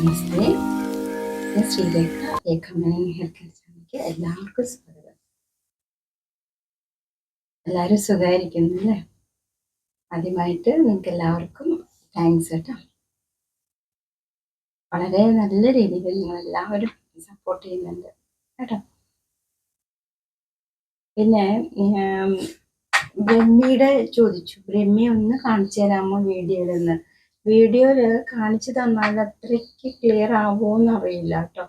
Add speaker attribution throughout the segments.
Speaker 1: നമസ്തേ. ഞാൻ Sreelekha. ഏകമണി hair care ചാനലിലേക്ക് എല്ലാവർക്കും സ്വാഗതം. എല്ലാവരും സുഖമായിരിക്കുന്നു അല്ലേ? ആദ്യമായിട്ട് നിങ്ങൾക്ക് എല്ലാവർക്കും താങ്ക്സ് കേട്ടോ. വളരെ നല്ല രീതിയിൽ നിങ്ങൾ എല്ലാവരും സപ്പോർട്ട് ചെയ്യുന്നുണ്ട് കേട്ടോ. പിന്നെ ബ്രഹ്മിയുടെ ചോദിച്ചു, ബ്രഹ്മി ഒന്ന് കാണിച്ചു തരാമോ വീഡിയോയിൽ കാണിച്ചു തന്നാൽ അത്രയ്ക്ക് ക്ലിയർ ആവുമോന്ന് അറിയില്ല കേട്ടോ.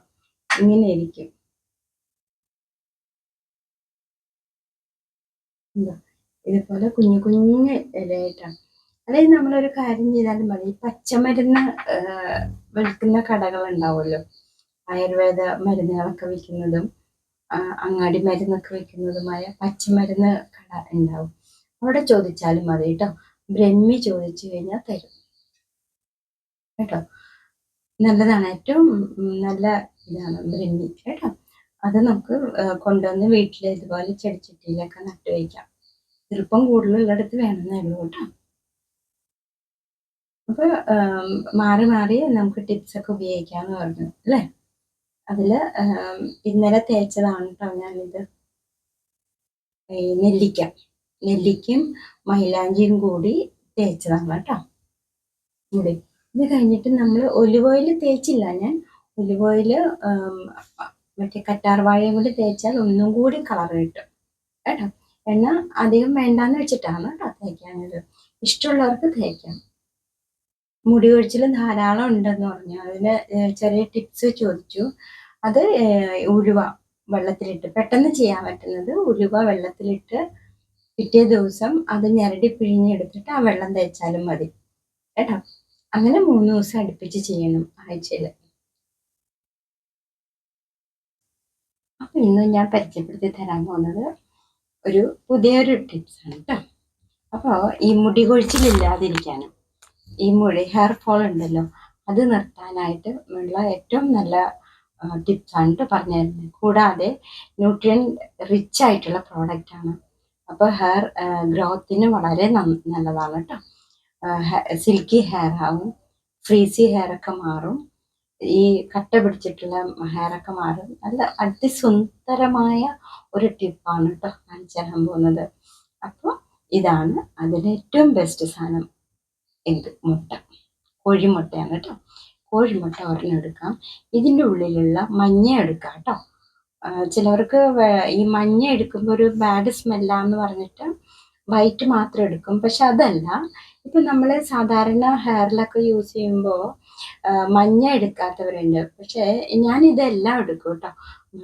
Speaker 1: ഇങ്ങനെ ഇരിക്കും. ഇതുപോലെ കുഞ്ഞു കുഞ്ഞു ഇലയായിട്ടാണ്. അതായത് നമ്മളൊരു കാര്യം ചെയ്താലും മതി. പച്ചമരുന്ന് വിൽക്കുന്ന കടകൾ ഉണ്ടാവുമല്ലോ, ആയുർവേദ മരുന്നുകളൊക്കെ വിൽക്കുന്നതും അങ്ങാടി മരുന്നൊക്കെ വിൽക്കുന്നതുമായ പച്ചമരുന്ന് കട ഉണ്ടാവും. അവിടെ ചോദിച്ചാലും മതി കേട്ടോ. ബ്രഹ്മി ചോദിച്ചു കഴിഞ്ഞാൽ തരും കേട്ടോ. നല്ലതാണ്, ഏറ്റവും നല്ല ഇതാണ് ബ്രഹ്മി കേട്ടോ. അത് നമുക്ക് കൊണ്ടുവന്ന് വീട്ടിൽ ഇതുപോലെ ചെടിച്ചട്ടിയിലൊക്കെ നട്ടുവയ്ക്കാം. ചെറുപ്പം കൂടുതലുള്ളിടത്ത് വേണമെന്നേ ഉള്ളൂ കേട്ടോ. അപ്പൊ മാറി മാറി നമുക്ക് ടിപ്സ് ഒക്കെ ഉപയോഗിക്കാന്ന് പറഞ്ഞു അല്ലേ. അതില് ഇന്നലെ തേച്ചതാണ് കേട്ടോ ഞാനിത്. നെല്ലിക്കയും മൈലാഞ്ചിയും കൂടി തേച്ചതാണ് കേട്ടോ. മുടി ഇത് കഴിഞ്ഞിട്ട് നമ്മൾ ഒലിവ് ഓയിൽ തേച്ചില്ല. ഞാൻ ഒലിവ് ഓയിൽ മറ്റേ കറ്റാർവാഴയും കൂടി തേച്ചാൽ ഒന്നും കൂടി കളർ കിട്ടും കേട്ടോ. എണ്ണ അധികം വേണ്ടാന്ന് വെച്ചിട്ടാണ് കേട്ടോ തേക്കാനത്. ഇഷ്ടമുള്ളവർക്ക് തേക്കാം. മുടി കൊഴിച്ചിൽ ധാരാളം ഉണ്ടെന്ന് പറഞ്ഞു. അതിന് ചെറിയ ടിപ്സ് ചോദിച്ചു. അത് ഉലുവ വെള്ളത്തിലിട്ട് പെട്ടെന്ന് ചെയ്യാൻ പറ്റുന്നത്, ഉലുവ വെള്ളത്തിലിട്ട് പിറ്റേ ദിവസം അത് ഞരടി പിഴിഞ്ഞെടുത്തിട്ട് ആ വെള്ളം തേച്ചാലും മതി കേട്ടോ. അങ്ങനെ 3 ദിവസം അടുപ്പിച്ച് ചെയ്യണം ആഴ്ചയിൽ. അപ്പൊ ഇന്ന് ഞാൻ പരിചയപ്പെടുത്തി തരാൻ പോകുന്നത് പുതിയൊരു ടിപ്സ് ആണ് കേട്ടോ. അപ്പോൾ ഈ മുടി കൊഴിച്ചിലില്ലാതിരിക്കാനും ഈ ഹെയർ ഫോൾ ഉണ്ടല്ലോ, അത് നിർത്താനായിട്ട് ഉള്ള ഏറ്റവും നല്ല ടിപ്സാണ് കേട്ടോ പറഞ്ഞു തരുന്നത്. കൂടാതെ ന്യൂട്രിയൻ റിച്ച് ആയിട്ടുള്ള പ്രോഡക്റ്റ് ആണ്. അപ്പോൾ ഹെയർ ഗ്രോത്തിന് വളരെ നല്ലതാണ് കേട്ടോ. സിൽക്കി ഹെയർ ആവും, ഫ്രീസി ഹെയർ ഒക്കെ മാറും, ഈ കട്ട പിടിച്ചിട്ടുള്ള ഹെയർ ഒക്കെ മാറും. നല്ല അതിസുന്ദരമായ ഒരു ടിപ്പാണ് കേട്ടോ കാണിച്ചു തരാൻ പോകുന്നത്. അപ്പോൾ ഇതാണ് അതിന് ഏറ്റവും ബെസ്റ്റ് സാധനം. കോഴിമുട്ടയാണ് കേട്ടോ. കോഴിമുട്ട ഒരെണ്ണം എടുക്കാം. ഇതിൻ്റെ ഉള്ളിലുള്ള മഞ്ഞ എടുക്കാം കേട്ടോ. ചിലവർക്ക് ഈ മഞ്ഞ എടുക്കുമ്പോൾ ഒരു ബാഡ് സ്മെല്ലാന്ന് പറഞ്ഞിട്ട് വൈറ്റ് മാത്രം എടുക്കും. പക്ഷെ അതല്ല, ഇപ്പം നമ്മൾ സാധാരണ ഹെയറിലൊക്കെ യൂസ് ചെയ്യുമ്പോൾ മഞ്ഞ എടുക്കാത്തവരുണ്ട്. പക്ഷെ ഞാൻ ഇതെല്ലാം എടുക്കും കേട്ടോ.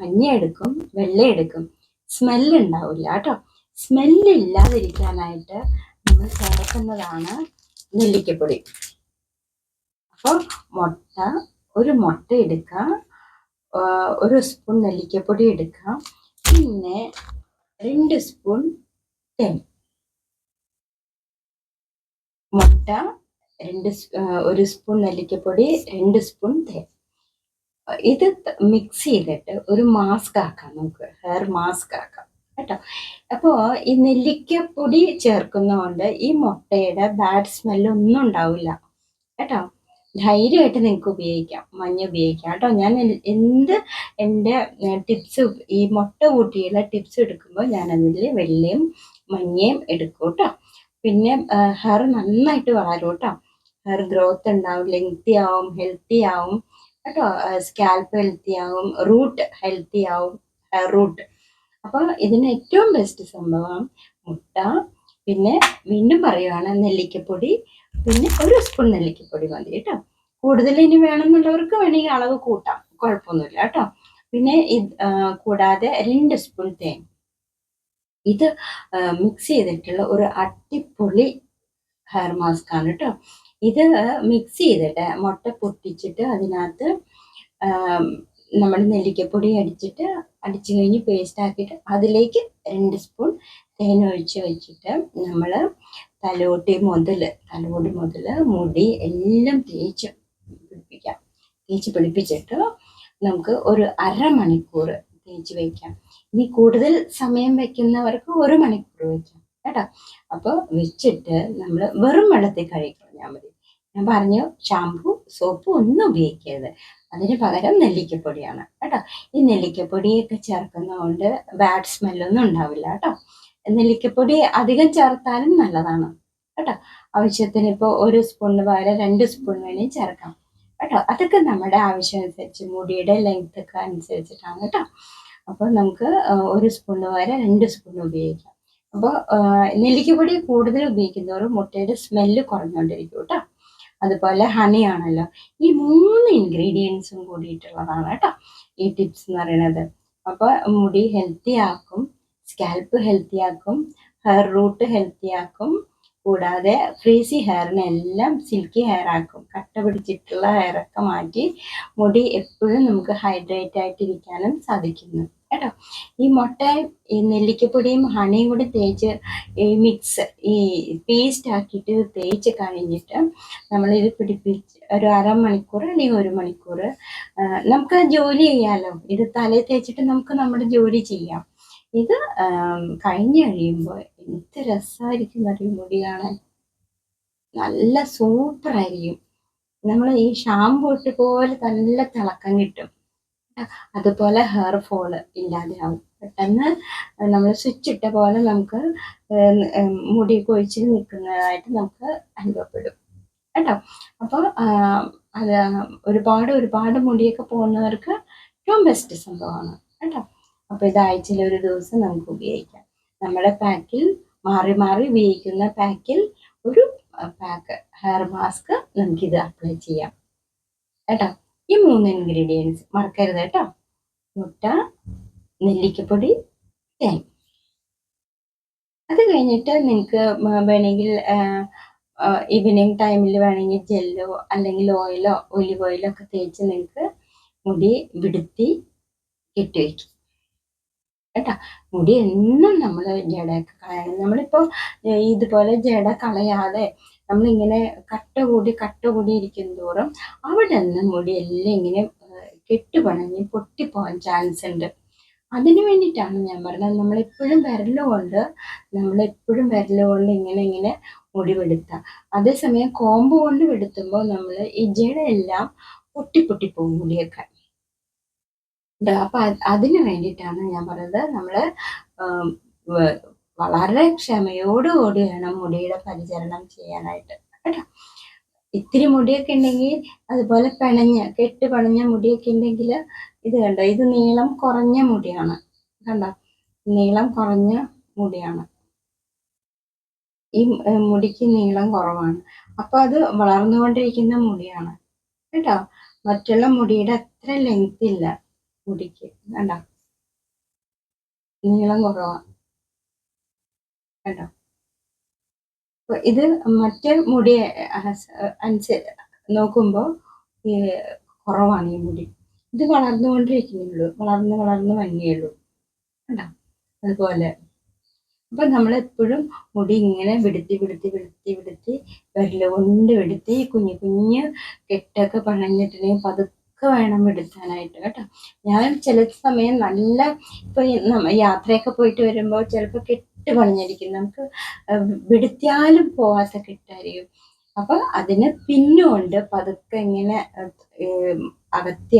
Speaker 1: മഞ്ഞ എടുക്കും, വെള്ള എടുക്കും. സ്മെല്ലുണ്ടാവില്ല കേട്ടോ. സ്മെല്ലില്ലാതിരിക്കാനായിട്ട് നമ്മൾ ചേർക്കുന്നതാണ് നെല്ലിക്കപ്പൊടി. അപ്പോൾ ഒരു മുട്ട എടുക്കുക, 1 സ്പൂൺ നെല്ലിക്കപ്പൊടി എടുക്കുക, പിന്നെ 2 സ്പൂൺ തേൻ. മുട്ട, 1 സ്പൂൺ നെല്ലിക്കപ്പൊടി, 2 സ്പൂൺ തേൻ. ഇത് മിക്സ് ചെയ്തിട്ട് ഒരു മാസ്ക് ആക്കാം. നമുക്ക് ഹെയർ മാസ്ക് ആക്കാം കേട്ടോ. അപ്പോൾ ഈ നെല്ലിക്കപ്പൊടി ചേർക്കുന്നതുകൊണ്ട് ഈ മുട്ടയുടെ ബാഡ് സ്മെല്ലൊന്നും ഉണ്ടാവില്ല കേട്ടോ. ധൈര്യമായിട്ട് നിങ്ങൾക്ക് ഉപയോഗിക്കാം, മഞ്ഞ ഉപയോഗിക്കാം കേട്ടോ. ഞാൻ എൻ്റെ ടിപ്സ്, ഈ മുട്ട കൂട്ടിയുള്ള ടിപ്സ് എടുക്കുമ്പോൾ ഞാൻ അതിൽ വെള്ളയും മഞ്ഞയും എടുക്കും കേട്ടോ. പിന്നെ ഹെയർ നന്നായിട്ട് വളരും കേട്ടോ. ഹെയർ ഗ്രോത്ത് ഉണ്ടാവും, ലെങ്തി ആവും, ഹെൽത്തി ആവും കേട്ടോ. സ്കാൽപ്പ് ഹെൽത്തി ആവും, റൂട്ട് ഹെൽത്തി ആവും, ഹെയർ റൂട്ട്. അപ്പോൾ ഇതിന് ഏറ്റവും ബെസ്റ്റ് സംഭവം മുട്ട, പിന്നെ വീണ്ടും പറയുവാണ് നെല്ലിക്കപ്പൊടി, പിന്നെ 1 സ്പൂൺ നെല്ലിക്കപ്പൊടി മതി കേട്ടോ. കൂടുതൽ ഇനി വേണമെന്നുള്ളവർക്ക് വേണമെങ്കിൽ അളവ് കൂട്ടാം, കുഴപ്പമൊന്നുമില്ല കേട്ടോ. പിന്നെ കൂടാതെ 2 സ്പൂൺ തേൻ. ഇത് മിക്സ് ചെയ്തിട്ടുള്ള ഒരു അടിപൊളി ഹെയർ മാസ്ക് ആണ് കേട്ടോ. ഇത് മിക്സ് ചെയ്തിട്ട് മുട്ട പൊട്ടിച്ചിട്ട് അതിനകത്ത് നമ്മൾ നെല്ലിക്കപ്പൊടി അടിച്ചു കഴിഞ്ഞ് പേസ്റ്റ് ആക്കിയിട്ട് അതിലേക്ക് 2 സ്പൂൺ തേൻ ഒഴിച്ച് വെച്ചിട്ട് നമ്മൾ തലോടി മുതൽ മുടി എല്ലാം തേച്ച് പിടിപ്പിച്ചിട്ട് നമുക്ക് ഒരു അരമണിക്കൂർ തേച്ച് വയ്ക്കാം. ഇനി കൂടുതൽ സമയം വെക്കുന്നവർക്ക് 1 മണിക്കൂർ വെക്കാം കേട്ടോ. അപ്പോൾ വെച്ചിട്ട് നമ്മൾ വെറും വെള്ളത്തിൽ കഴുകിക്കളഞ്ഞാൽ മതി. ഞാൻ പറഞ്ഞു ഷാമ്പു സോപ്പ് ഒന്നും ഉപയോഗിക്കരുത്, അതിന് പകരം നെല്ലിക്കപ്പൊടിയാണ് കേട്ടോ. ഈ നെല്ലിക്കപ്പൊടിയൊക്കെ ചേർക്കുന്നതുകൊണ്ട് ബാഡ് സ്മെല്ലൊന്നും ഉണ്ടാവില്ല കേട്ടോ. നെല്ലിക്കപ്പൊടി അധികം ചേർത്താലും നല്ലതാണ് കേട്ടോ. ആവശ്യത്തിന് ഇപ്പോൾ 1 സ്പൂണിന് പകരം 2 സ്പൂൺ വേണേൽ ചേർക്കാം കേട്ടോ. അതൊക്കെ നമ്മുടെ ആവശ്യം അനുസരിച്ച് മുടിയുടെ ലെങ്ത് ഒക്കെ അനുസരിച്ചിട്ടാണ് കേട്ടോ. അപ്പോൾ നമുക്ക് 1 സ്പൂണിന് പകരം 2 സ്പൂൺ ഉപയോഗിക്കാം. അപ്പോൾ നെല്ലിക്കപ്പൊടി കൂടുതൽ ഉപയോഗിക്കുന്നവരും മുട്ടയുടെ സ്മെല്ല് കുറഞ്ഞുകൊണ്ടിരിക്കും കേട്ടോ. അതുപോലെ ഹണി ആണല്ലോ, ഈ 3 ഇൻഗ്രീഡിയൻസും കൂടിയിട്ടുള്ളതാണ് കേട്ടോ ഈ ടിപ്സ് എന്ന് പറയുന്നത്. അപ്പോൾ മുടി ഹെൽത്തി ആക്കും, സ്കാൽപ്പ് ഹെൽത്തി ആക്കും, ഹെയർ റൂട്ട് ഹെൽത്തി ആക്കും, കൂടാതെ ഫ്രീസി ഹെയറിനെല്ലാം സിൽക്കി ഹെയർ ആക്കും. കട്ട പിടിച്ചിട്ടുള്ള ഹെയറൊക്കെ മാറ്റി മുടി എപ്പോഴും നമുക്ക് ഹൈഡ്രേറ്റ് ആയിട്ടിരിക്കാനും സാധിക്കുന്നു കേട്ടോ. ഈ മുട്ടയും ഈ നെല്ലിക്കപ്പൊടിയും ഹണിയും കൂടി തേച്ച് ഈ മിക്സ് ഈ പേസ്റ്റ് ആക്കിയിട്ട് തേച്ച് കഴിഞ്ഞിട്ട് നമ്മളിത് പിടിപ്പിച്ച് ഒരു 1/2 മണിക്കൂർ അല്ലെങ്കിൽ 1 മണിക്കൂർ നമുക്ക് ജോലി ചെയ്യാമല്ലോ. ഇത് തലയിൽ തേച്ചിട്ട് നമുക്ക് നമ്മുടെ ജോലി ചെയ്യാം. ഇത് കഴിഞ്ഞ് കഴിയുമ്പോൾ എന്ത് രസമായിരിക്കും അറിയും മുടി കാണാൻ, നല്ല സൂപ്പറായിരിക്കും. നമ്മൾ ഈ ഷാമ്പു ഇട്ട് പോലെ നല്ല തിളക്കം കിട്ടും. അതുപോലെ ഹെയർ ഫോള് ഇല്ലാതെയാവും പെട്ടെന്ന്. നമ്മൾ സ്വിച്ച് ഇട്ട പോലെ നമുക്ക് മുടി കൊഴിച്ചിൽ നിൽക്കുന്നതായിട്ട് നമുക്ക് അനുഭവപ്പെടും കേട്ടോ. അപ്പോൾ അത് ഒരുപാട് മുടിയൊക്കെ പോകുന്നവർക്ക് ഏറ്റവും ബെസ്റ്റ് സംഭവമാണ് കേട്ടോ. അപ്പോൾ ഇത് ആഴ്ചയിൽ ഒരു ദിവസം നമുക്ക് ഉപയോഗിക്കാം. നമ്മുടെ പാക്കിൽ മാറി മാറി ഉപയോഗിക്കുന്ന പാക്കിൽ ഒരു പാക്ക് ഹെയർ മാസ്ക് നമുക്കിത് അപ്ലൈ ചെയ്യാം കേട്ടോ. ഈ 3 ഇൻഗ്രീഡിയൻസ് മറക്കരുത് കേട്ടോ. മുട്ട, നെല്ലിക്കപ്പൊടി, തേൻ. അത് കഴിഞ്ഞിട്ട് നിങ്ങൾക്ക് വേണമെങ്കിൽ ഈവനിങ് ടൈമിൽ വേണമെങ്കിൽ ജെല്ലോ അല്ലെങ്കിൽ ഓയിലോ ഒലിവ് ഓയിലോ ഒക്കെ തേച്ച് നിങ്ങൾക്ക് മുടി വിടുത്തി കെട്ടിവെക്കും കേട്ടോ. മുടി എന്നും നമ്മൾ ജടയൊക്കെ കളയണം. നമ്മളിപ്പോൾ ഇതുപോലെ ജട കളയാതെ നമ്മളിങ്ങനെ കട്ട കൂടി ഇരിക്കും തോറും അവിടെ നിന്ന് മുടിയെല്ലാം ഇങ്ങനെ കെട്ടുപണഞ്ഞ് പൊട്ടിപ്പോകാൻ ചാൻസ് ഉണ്ട്. അതിന് വേണ്ടിയിട്ടാണ് ഞാൻ പറഞ്ഞത് നമ്മളെപ്പോഴും വിരലുകൊണ്ട് ഇങ്ങനെ മുടി വെടുത്താം. അതേസമയം കോമ്പ് കൊണ്ട് വെടുത്തുമ്പോൾ നമ്മൾ ഈ ജടയെല്ലാം പൊട്ടിപ്പോകും മുടിയൊക്കെ. അപ്പൊ അതിന് വേണ്ടിയിട്ടാണ് ഞാൻ പറഞ്ഞത് നമ്മൾ വളരെ ക്ഷമയോടുകൂടി വേണം മുടിയുടെ പരിചരണം ചെയ്യാനായിട്ട് കേട്ടോ. ഇത്തിരി മുടിയൊക്കെ ഉണ്ടെങ്കിൽ അതുപോലെ കെട്ട് പണഞ്ഞ മുടിയൊക്കെ ഉണ്ടെങ്കിൽ ഇത് കണ്ടോ, ഇത് നീളം കുറഞ്ഞ മുടിയാണ് കണ്ടോ, നീളം കുറഞ്ഞ മുടിയാണ്. ഈ മുടിക്ക് നീളം കുറവാണ്. അപ്പൊ അത് വളർന്നുകൊണ്ടിരിക്കുന്ന മുടിയാണ് കേട്ടോ. മറ്റുള്ള മുടിയുടെ അത്ര ലെങ്ത് ഇല്ല മുടിക്ക് കണ്ടോ, നീളം കുറവാണ് കേട്ടോ. ഇത് മറ്റേ മുടി നോക്കുമ്പോൾ കുറവാണ് ഈ മുടി. ഇത് വളർന്നുകൊണ്ടിരിക്കുന്നുള്ളൂ, വളർന്ന് വന്നേയുള്ളൂ കേട്ടോ. അതുപോലെ അപ്പൊ നമ്മളെപ്പോഴും മുടി ഇങ്ങനെ വിടുത്തി വിരല് കൊണ്ട് വിടുത്തി കുഞ്ഞു കെട്ടൊക്കെ പണഞ്ഞിട്ടുണ്ടെങ്കിൽ പതുക്കെ വേണം വിടുത്താനായിട്ട് കേട്ടോ. ഞാൻ ചില സമയം നല്ല ഇപ്പൊ യാത്രയൊക്കെ പോയിട്ട് വരുമ്പോൾ ചിലപ്പോൾ കെട്ട് പണഞ്ഞിരിക്കും, നമുക്ക് വിടുത്തിയാലും പോവാത്ത കെട്ടായിരിക്കും. അപ്പൊ അതിന് പിന്നുകൊണ്ട് പതുക്കെ ഇങ്ങനെ അകത്തി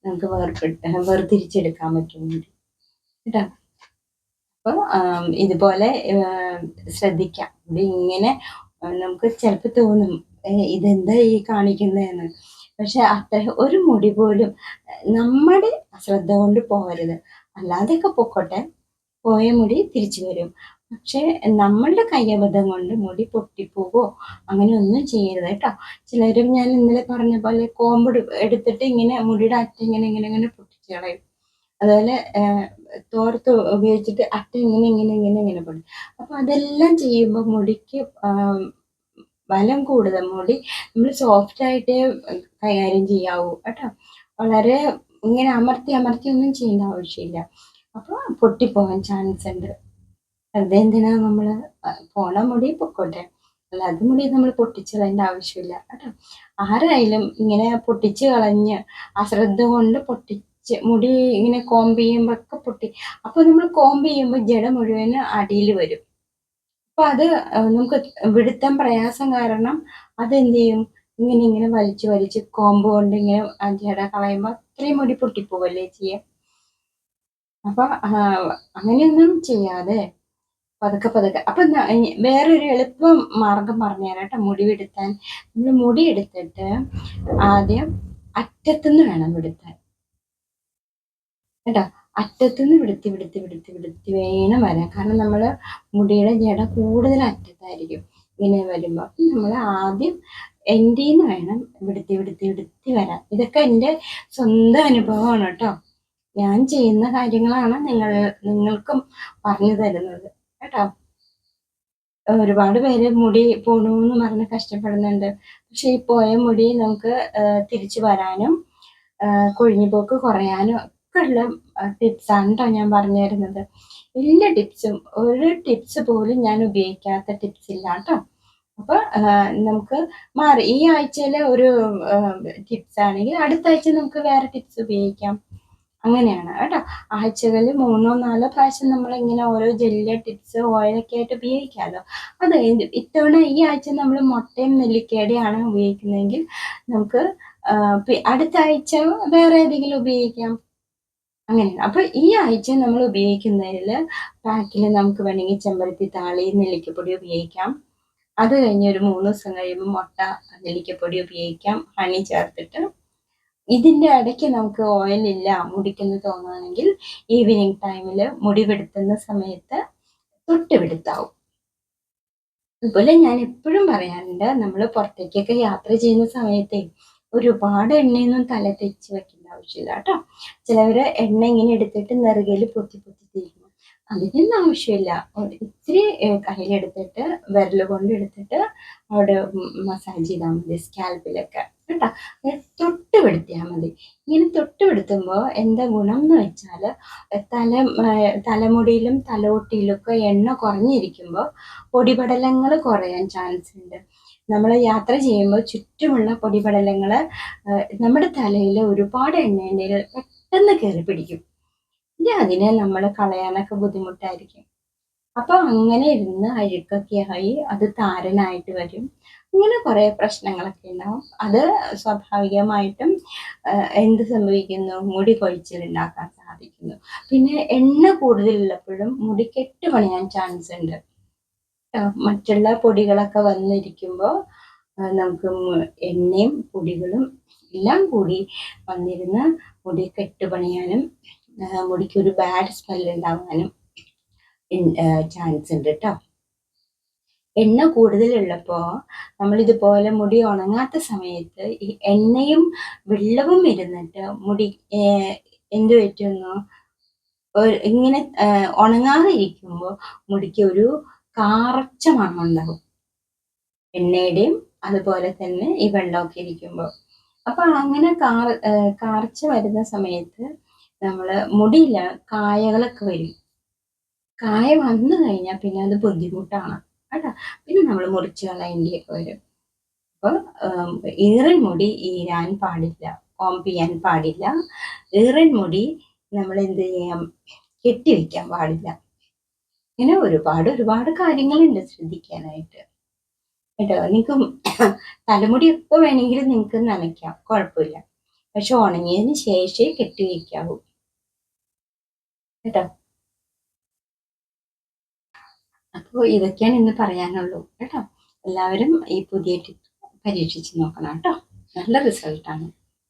Speaker 1: നമുക്ക് വേർതിരിച്ചെടുക്കാൻ പറ്റും കേട്ടോ. അപ്പോൾ ഇതുപോലെ ശ്രദ്ധിക്കാം. ഇങ്ങനെ നമുക്ക് ചിലപ്പോൾ തോന്നും ഇതെന്താ ഈ കാണിക്കുന്നതെന്ന്. പക്ഷെ അത്ര ഒരു മുടി പോലും നമ്മുടെ അശ്രദ്ധ കൊണ്ട് പോകരുത്. അല്ലാതെയൊക്കെ പൊക്കോട്ടെ, പോയ മുടി തിരിച്ചു വരും. പക്ഷെ നമ്മളുടെ കയ്യബദ്ധം കൊണ്ട് മുടി പൊട്ടിപ്പോവോ അങ്ങനെ ഒന്നും ചെയ്യരുത് കേട്ടോ. ചിലരും ഞാൻ ഇന്നലെ പറഞ്ഞ പോലെ കോമ്പ് എടുത്തിട്ട് ഇങ്ങനെ മുടിയുടെ അറ്റ ഇങ്ങനെ പൊട്ടിച്ച് കളയും. അതുപോലെ തോർത്ത് ഉപയോഗിച്ചിട്ട് അറ്റ ഇങ്ങനെ പൊടി. അപ്പൊ അതെല്ലാം ചെയ്യുമ്പോൾ മുടിക്ക് ബലം കൂടുതൽ. മുടി നമ്മൾ സോഫ്റ്റ് ആയിട്ടേ കൈകാര്യം ചെയ്യാവൂ കേട്ടോ. വളരെ ഇങ്ങനെ അമർത്തി ഒന്നും ചെയ്യേണ്ട ആവശ്യമില്ല. അപ്പോൾ പൊട്ടിപ്പോകാൻ ചാൻസ് ഉണ്ട്. വെറുതെ എന്തിനാ നമ്മൾ പോണ മുടി പൊക്കോട്ടെ, അല്ലാതെ മുടി നമ്മൾ പൊട്ടിച്ച് കളയേണ്ട ആവശ്യമില്ല കേട്ടോ. ആരായാലും ഇങ്ങനെ പൊട്ടിച്ച് കളഞ്ഞ് അശ്രദ്ധ കൊണ്ട് മുടി ഇങ്ങനെ കോമ്പ് ചെയ്യുമ്പോൾ ഒക്കെ പൊട്ടി. അപ്പൊ നമ്മൾ കോമ്പ് ചെയ്യുമ്പോൾ ജട മുഴുവന് അടിയിൽ വരും. അപ്പൊ അത് നമുക്ക് വിടുത്താൻ പ്രയാസം കാരണം അതെന്ത് ചെയ്യും, ഇങ്ങനെ ഇങ്ങനെ വലിച്ചു വലിച്ച് കോമ്പ് കൊണ്ട് ഇങ്ങനെ ജട കളയുമ്പോൾ അത്രയും മുടി പൊട്ടിപ്പോവല്ലേ ചെയ്യാം. അപ്പൊ അങ്ങനെയൊന്നും ചെയ്യാതെ പതുക്കെ പതുക്കെ. അപ്പൊ വേറൊരു എളുപ്പ മാർഗം പറഞ്ഞുതരാം കേട്ടോ മുടി വിടുത്താൻ. നമ്മൾ മുടി എടുത്തിട്ട് ആദ്യം അറ്റത്തുനിന്ന് വേണം വിടുത്താൻ കേട്ടോ. അറ്റത്തുനിന്ന് വിടുത്തി വിടുത്തി വിടുത്തി വിടുത്തി വേണം വരാൻ. കാരണം നമ്മൾ മുടിയുടെ ജട കൂടുതൽ അറ്റത്തായിരിക്കും ഇങ്ങനെ വരുമ്പോൾ. അപ്പം നമ്മൾ ആദ്യം എൻ്റെ നിന്ന് വേണം വിടുത്തി വിടുത്തി വിടുത്തി വരാൻ. ഇതൊക്കെ എൻ്റെ സ്വന്തം അനുഭവമാണ് കേട്ടോ. ഞാൻ ചെയ്യുന്ന കാര്യങ്ങളാണ് നിങ്ങൾക്കും പറഞ്ഞു തരുന്നത് കേട്ടോ. ഒരുപാട് പേര് മുടി പോണൂന്ന് പറഞ്ഞ് കഷ്ടപ്പെടുന്നുണ്ട്. പക്ഷെ ഈ പോയ മുടി നമുക്ക് തിരിച്ചു വരാനും കൊഴിഞ്ഞുപോക്ക് കുറയാനും ഒക്കെ ഉള്ള ടിപ്സാണ് കേട്ടോ ഞാൻ പറഞ്ഞു തരുന്നത്. എല്ലാ ടിപ്സും, ഒരു ടിപ്സ് പോലും ഞാൻ ഉപയോഗിക്കാത്ത ടിപ്സ് ഇല്ല കേട്ടോ. അപ്പൊ നമുക്ക് മാറി ഈ ആഴ്ചയിലെ ഒരു ടിപ്സ് ആണെങ്കിൽ അടുത്ത ആഴ്ച നമുക്ക് വേറെ ടിപ്സ് ഉപയോഗിക്കാം. അങ്ങനെയാണ് കേട്ടോ. ആഴ്ചകളിൽ 3-4 പ്രാവശ്യം നമ്മൾ ഇങ്ങനെ ഓരോ ജെല്ല് ടിപ്സ് ഓയിലൊക്കെ ആയിട്ട് ഉപയോഗിക്കാമല്ലോ. അത് ഇത്തവണ ഈ ആഴ്ച നമ്മൾ മുട്ടയും നെല്ലിക്കയുടെയാണ് ഉപയോഗിക്കുന്നതെങ്കിൽ നമുക്ക് അടുത്ത ആഴ്ച വേറെ ഏതെങ്കിലും ഉപയോഗിക്കാം. അങ്ങനെയാണ്. അപ്പൊ ഈ ആഴ്ച നമ്മൾ ഉപയോഗിക്കുന്നതിൽ പാക്കിൽ നമുക്ക് വേണമെങ്കിൽ ചെമ്പരത്തി താളി നെല്ലിക്കപ്പൊടി ഉപയോഗിക്കാം. അത് കഴിഞ്ഞ് ഒരു 3 ദിവസം കഴിയുമ്പോൾ മുട്ട നെല്ലിക്കപ്പൊടി ഉപയോഗിക്കാം, ഹണി ചേർത്തിട്ട്. ഇതിന്റെ ഇടയ്ക്ക് നമുക്ക് ഓയിലില്ല മുടിക്കെന്ന് തോന്നുകയാണെങ്കിൽ ഈവനിങ് ടൈമിൽ മുടി വെടുത്തുന്ന സമയത്ത് തൊട്ട് വെടുത്താവും. അതുപോലെ ഞാൻ എപ്പോഴും പറയാറുണ്ട്, നമ്മൾ പുറത്തേക്കൊക്കെ യാത്ര ചെയ്യുന്ന സമയത്തെ ഒരുപാട് എണ്ണയൊന്നും തല തെച്ച് വെക്കേണ്ട ആവശ്യമില്ല കേട്ടോ. ചിലവര് എണ്ണ ഇങ്ങനെ എടുത്തിട്ട് നെറുകയിൽ പൊത്തി പൊത്തി തേക്കും. അതിനൊന്നും ആവശ്യമില്ല. ഇത്തിരി കയ്യിലെടുത്തിട്ട് വിരൽ കൊണ്ട് എടുത്തിട്ട് അവിടെ മസാജ് ചെയ്താൽ മതി സ്കാൽപ്പിലൊക്കെ കേട്ടോ. തൊട്ട് പെടുത്തിയാൽ മതി. ഇങ്ങനെ തൊട്ട് പെടുത്തുമ്പോൾ എന്താ ഗുണം എന്ന് വെച്ചാൽ തലമുടിയിലും തലയോട്ടിയിലും ഒക്കെ എണ്ണ കുറഞ്ഞിരിക്കുമ്പോൾ പൊടിപടലങ്ങൾ കുറയാൻ ചാൻസ് ഉണ്ട്. നമ്മൾ യാത്ര ചെയ്യുമ്പോൾ ചുറ്റുമുള്ള പൊടിപടലങ്ങൾ നമ്മുടെ തലയിൽ ഒരുപാട് എണ്ണ പെട്ടെന്ന് കയറി പിടിക്കും. അതിനെ നമ്മൾ കളയാനൊക്കെ ബുദ്ധിമുട്ടായിരിക്കും. അപ്പൊ അങ്ങനെ ഇരുന്ന് അഴുക്കൊക്കെ ആയി അത് താരനായിട്ട് വരും. ഇങ്ങനെ കുറെ പ്രശ്നങ്ങളൊക്കെ ഉണ്ടാവും. അത് സ്വാഭാവികമായിട്ടും എന്ത് സംഭവിക്കുന്നു, മുടി കൊഴിച്ചിലുണ്ടാക്കാൻ സാധിക്കുന്നു. പിന്നെ എണ്ണ കൂടുതലുള്ളപ്പോഴും മുടി കെട്ടുപണിയാൻ ചാൻസ് ഉണ്ട്. മറ്റുള്ള പൊടികളൊക്കെ വന്നിരിക്കുമ്പോൾ നമുക്ക് എണ്ണയും പൊടികളും എല്ലാം കൂടി വന്നിരുന്ന് മുടി കെട്ടുപണിയാനും മുടിക്ക് ഒരു ബാഡ് സ്മെല്ല് ഉണ്ടാവാനും ചാൻസ് ഉണ്ട് കേട്ടോ. എണ്ണ കൂടുതലുള്ളപ്പോൾ നമ്മളിതുപോലെ മുടി ഉണങ്ങാത്ത സമയത്ത് ഈ എണ്ണയും വെള്ളവും ഇരുന്നിട്ട് മുടി എന്ത് പറ്റുന്നു, ഇങ്ങനെ ഉണങ്ങാതെ ഇരിക്കുമ്പോൾ മുടിക്ക് ഒരു കാറച്ച മണം ഉണ്ടാവും, എണ്ണയുടെയും അതുപോലെ തന്നെ ഈ വെള്ളമൊക്കെ ഇരിക്കുമ്പോൾ. അപ്പൊ അങ്ങനെ കാർച്ച വരുന്ന സമയത്ത് നമ്മള് മുടിയില്ല കായകളൊക്കെ വരും. കായ വന്നു കഴിഞ്ഞാൽ പിന്നെ അത് ബുദ്ധിമുട്ടാണ് കേട്ടോ. പിന്നെ നമ്മൾ മുറിച്ച് കളയേണ്ടിയൊക്കെ വരും. അപ്പൊ ഈറൻ മുടി ഈരാൻ പാടില്ല, കോംബ് ചെയ്യാൻ പാടില്ല. ഈറൻ മുടി നമ്മൾ എന്ത് ചെയ്യാം, കെട്ടിവെക്കാൻ പാടില്ല. ഇങ്ങനെ ഒരുപാട് ഒരുപാട് കാര്യങ്ങളുണ്ട് ശ്രദ്ധിക്കാനായിട്ട് കേട്ടോ. നിങ്ങൾക്ക് തലമുടി എപ്പോൾ വേണമെങ്കിലും നിങ്ങൾക്ക് നനയ്ക്കാം, കുഴപ്പമില്ല. പക്ഷെ ഉണങ്ങിയതിന് ശേഷമേ കെട്ടിവെക്കാവൂ കേട്ടോ. അപ്പോൾ ഇതൊക്കെയാണ് ഇന്ന് പറയാനുള്ളൂ കേട്ടോ. എല്ലാവരും ഈ പുതിയ ടിപ്പ് പരീക്ഷിച്ച് നോക്കണം കേട്ടോ. നല്ല റിസൾട്ടാണ്,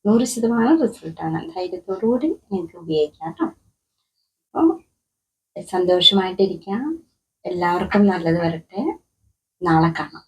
Speaker 1: 100% റിസൾട്ടാണ്. ധൈര്യത്തോടുകൂടി നിങ്ങൾക്ക് ഉപയോഗിക്കാം കേട്ടോ. അപ്പോൾ സന്തോഷമായിട്ടിരിക്കാം. എല്ലാവർക്കും നല്ലത് വരട്ടെ. നാളെ കാണാം.